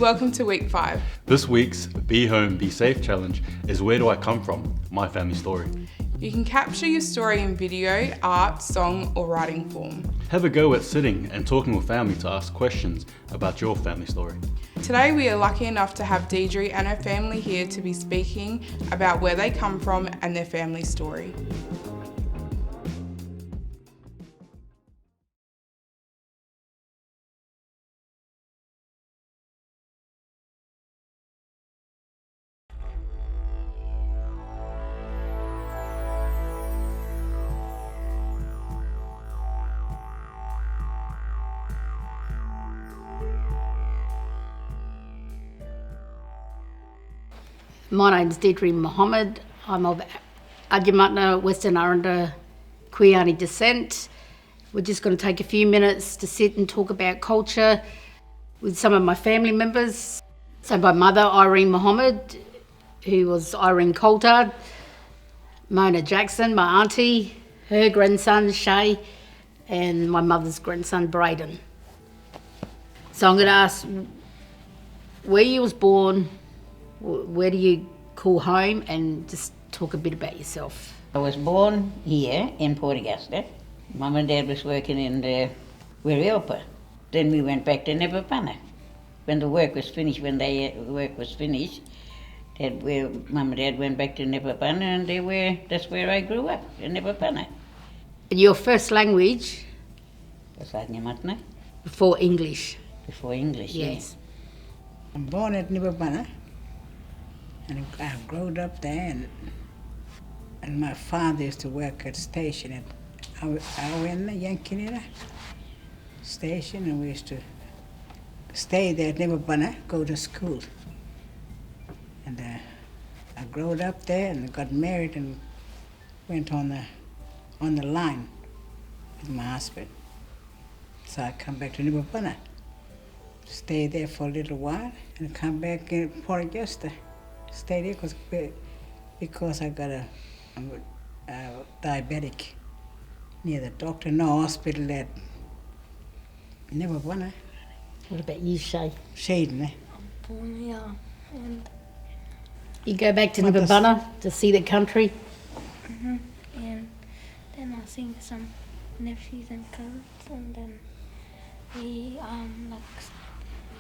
welcome to week 5. This week's Be Home, Be Safe challenge is Where Do I Come From? My family story. You can capture your story in video, art, song or writing form. Have a go at sitting and talking with family to ask questions about your family story. Today we are lucky enough to have Diedre and her family here to be speaking about where they come from and their family story. My name's Diedre Mahomed. I'm of Adyamatna, Western Aranda, Aunty descent. We're just going to take a few minutes to sit and talk about culture with some of my family members. So my mother, Irene Mahomed, who was Irene Coulthard, Mona Jackson, my auntie, her grandson, Shay, and my mother's grandson, Braden. So I'm going to ask where you was born, where do you call home, and just talk a bit about yourself. I was born here in Port Augusta. Mum and Dad was working in the Wirralpa. Then we went back to Neverpunna. When the work was finished, Mum and Dad went back to Neverpunna, and that's where I grew up, in Neverpunna. Your first language? Was Adyamatna. Before English? Before English, yes. I'm born at Neverpunna. And I grew up there, and my father used to work at the station at Awenna, Yankinina station, and we used to stay there at Neverpunna, go to school. And I grew up there and got married and went on the line with my husband. So I come back to Neverpunna, stay there for a little while, and come back in Port Augusta. Stay there because I got I'm diabetic near the doctor, no hospital at Neverpunna. What about you, Shay? Shaden, eh? Born here, and You go back to Neverpunna to see the country? and then I sing some nephews and cousins, and then we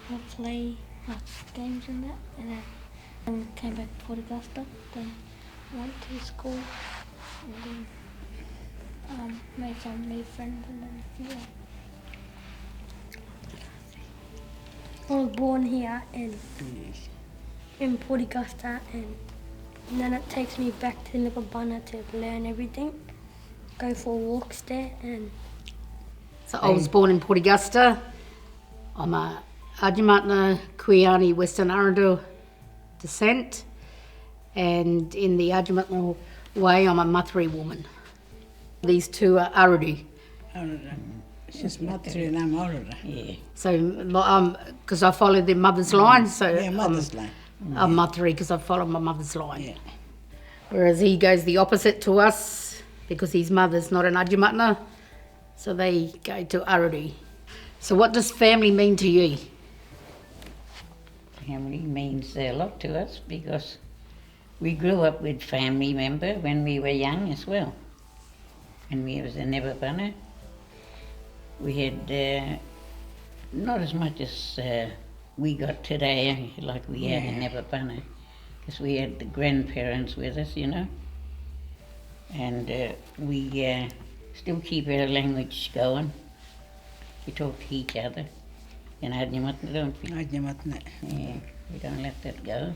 we'll play games and that, and then came back to Port Augusta, then went to school, and then made some new friends, and then I was born here in Port Augusta, and then it takes me back to Neverpunna to learn everything, go for walks there, and So I was born in Port Augusta. I'm a Adyamatna, Aunty, Western Aranda descent, and in the Adyamatna way, I'm a Mathri woman. These two are Arudu. She's Mathri and I'm Orora. Yeah. So, because I followed their mother's line, so Yeah, mother's line. I'm Mathri because I follow my mother's line. Yeah. Whereas he goes the opposite to us because his mother's not an Adyamatna, so they go to Arudu. So what does family mean to you? Family means a lot to us because we grew up with family member when we were young as well. When we was in Neverpunna, we had not as much as we got today, like we had in Neverpunna, because we had the grandparents with us, you know. And we still keep our language going. We talk to each other. In Adyamatna, don't we? Adyamatna. Yeah, we don't let that go.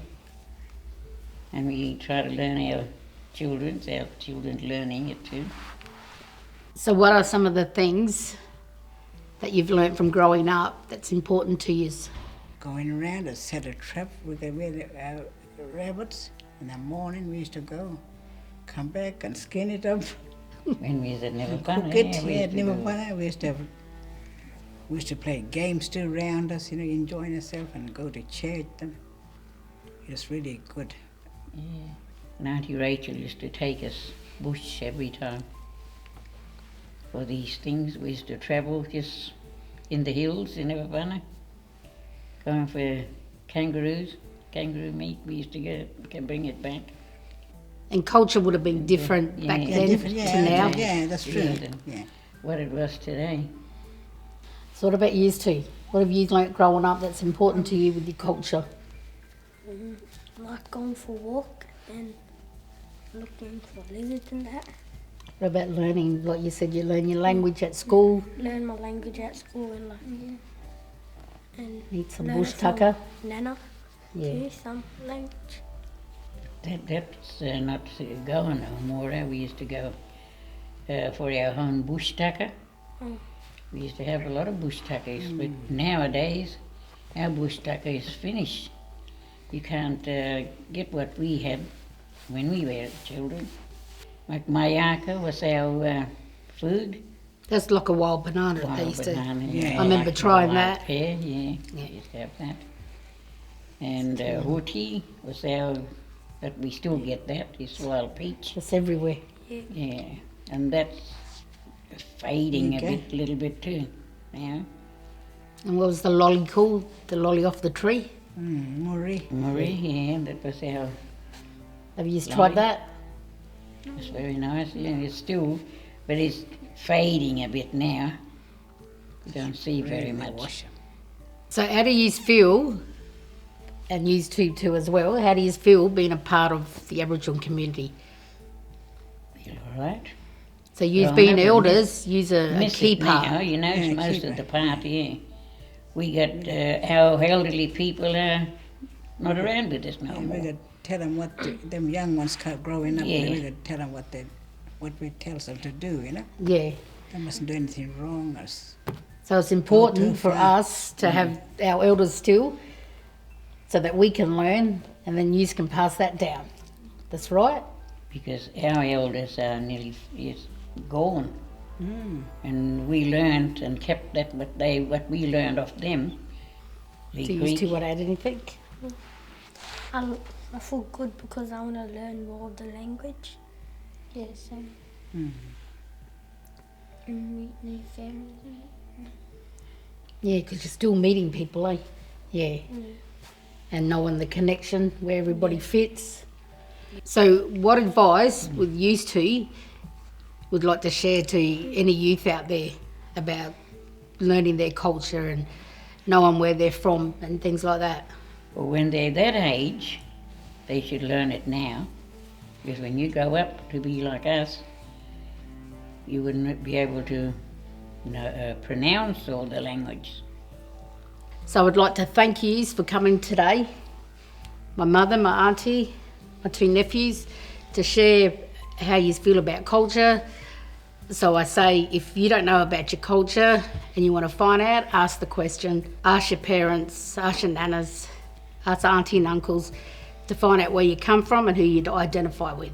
And we try to learn our children learning it too. So what are some of the things that you've learnt from growing up that's important to you? Going around and set a trap with the rabbits. In the morning we used to go, come back and skin it up. When we was at Cook Neverpunna, it. we Yeah, used to go. Neverpunna. We used to play games too around us, you know, enjoying ourselves and go to church. It was really good. Yeah. And Aunty Rachel used to take us bush every time. For these things, we used to travel just in the hills in Neverpunna, going for kangaroo meat. We used to can bring it back. And culture would have been different Yeah. back Yeah, then different, to now. Yeah, that's true. Yeah, Yeah. What it was today. So what about you two? What have you learnt growing up that's important to you with your culture? Like going for a walk and looking for lizards and that. What about learning, like you said, you learn your language at school, Learn my language at school and like and eat some learn bush it from tucker? Nanna Yeah. too, some language. That's not going no more. We used to go for our own bush tucker. Mm. We used to have a lot of bush tuckers, but nowadays our bush tucker is finished. You can't get what we had when we were children. Like mayaka was our food. That's like a wild banana they Wild used banana, Yeah. I remember like trying wild that. pear, yeah, Yeah. we used to have that. And hoti was our, but we still get that, is wild peach. It's everywhere. Yeah, and that's fading Okay. little bit too now. And what was the lolly called? The lolly off the tree? Marie. Marie, yeah, that was our, Have you Lolly. tried that? it's very nice, yeah, it's still, but it's fading a bit now. You don't see very much. So how do you feel, and you two too as well, how do you feel being a part of the Aboriginal community? Feel all right. So you've Well, been I never elders, you're a Miss key it part. now, you know, Yeah, it's most keep of it. the part, yeah. We got our elderly people are not around with us no And we more. could tell them what them young ones growing up. Yeah. We could tell them what we tell them to do. You know, Yeah. they mustn't do anything wrong. So it's important too for far. us to have our elders still, so that we can learn, and then you can pass that down. That's right. Because our elders are nearly gone. And we learned and kept that what we learned of them. The Do you Greek, two want to add anything? I feel good because I want to learn more of the language. Yes, and meet new families. Yeah, because you're still meeting people, eh? Yeah. And knowing the connection where everybody fits. So what advice would you two would like to share to any youth out there about learning their culture and knowing where they're from and things like that? well, when they're that age, they should learn it now. Because when you grow up to be like us, you wouldn't be able to pronounce all the language. So I'd like to thank you for coming today. My mother, my auntie, my two nephews, to share how you feel about culture. So I say, if you don't know about your culture and you want to find out, ask the question. Ask your parents, ask your nanas, ask auntie and uncles to find out where you come from and who you identify with.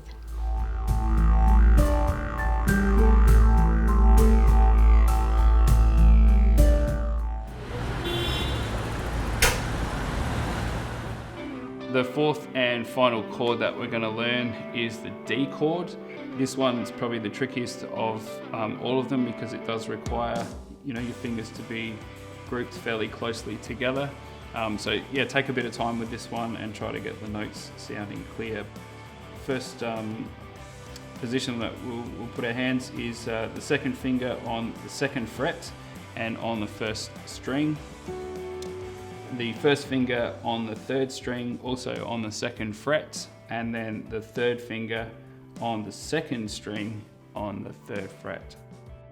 The fourth and final chord that we're going to learn is the D chord. This one's probably the trickiest of all of them because it does require, your fingers to be grouped fairly closely together. So yeah, take a bit of time with this one and try to get the notes sounding clear. First position that we'll put our hands is the second finger on the second fret and on the first string. The first finger on the third string, also on the second fret, and then the third finger on the second string on the third fret.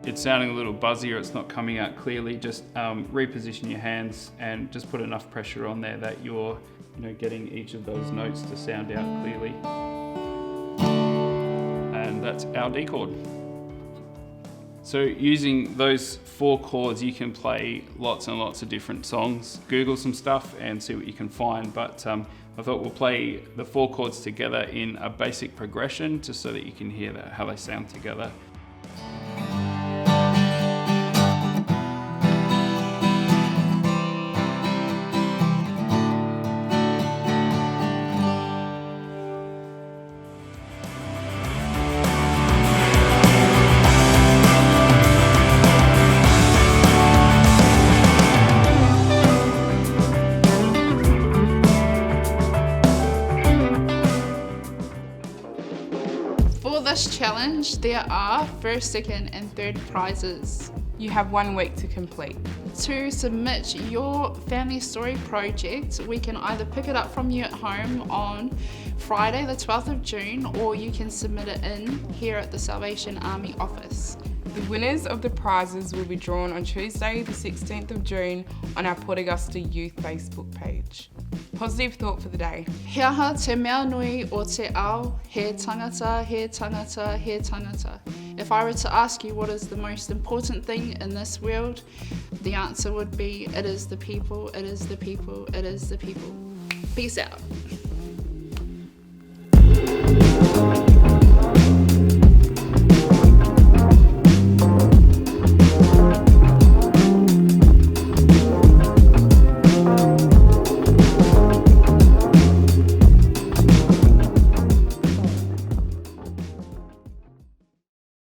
It's sounding a little buzzy or it's not coming out clearly. Just reposition your hands and just put enough pressure on there that you're getting each of those notes to sound out clearly. And that's our D chord. So using those 4 chords, you can play lots and lots of different songs. Google some stuff and see what you can find, but I thought we'll play the 4 chords together in a basic progression just so that you can hear how they sound together. this challenge, there are first, second and third prizes. You have 1 week to complete. To submit your family story project, we can either pick it up from you at home on Friday the 12th of June, or you can submit it in here at the Salvation Army office. The winners of the prizes will be drawn on Tuesday the 16th of June on our Port Augusta Youth Facebook page. Positive thought for the day. He aha te mea nui o te ao, he tangata, he tangata, he tangata. If I were to ask you what is the most important thing in this world, the answer would be, it is the people, it is the people, it is the people. Peace out.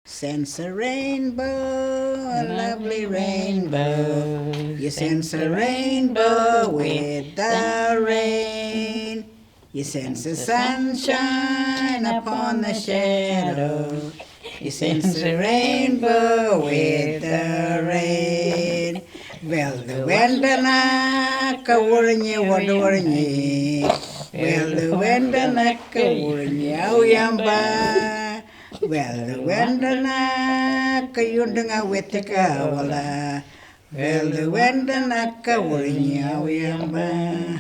Sense a rainbow, a lovely rainbow. You sense a rainbow with the rain. You sense the sunshine upon the shadow. You sense a rainbow with the rain. Well, the wendanaka wurinyi wadurinyi. Well, the wendanaka wurinyi auyamba. Well, wendana kayundanga wetika wala. Well, wendana kawurinya uyamba.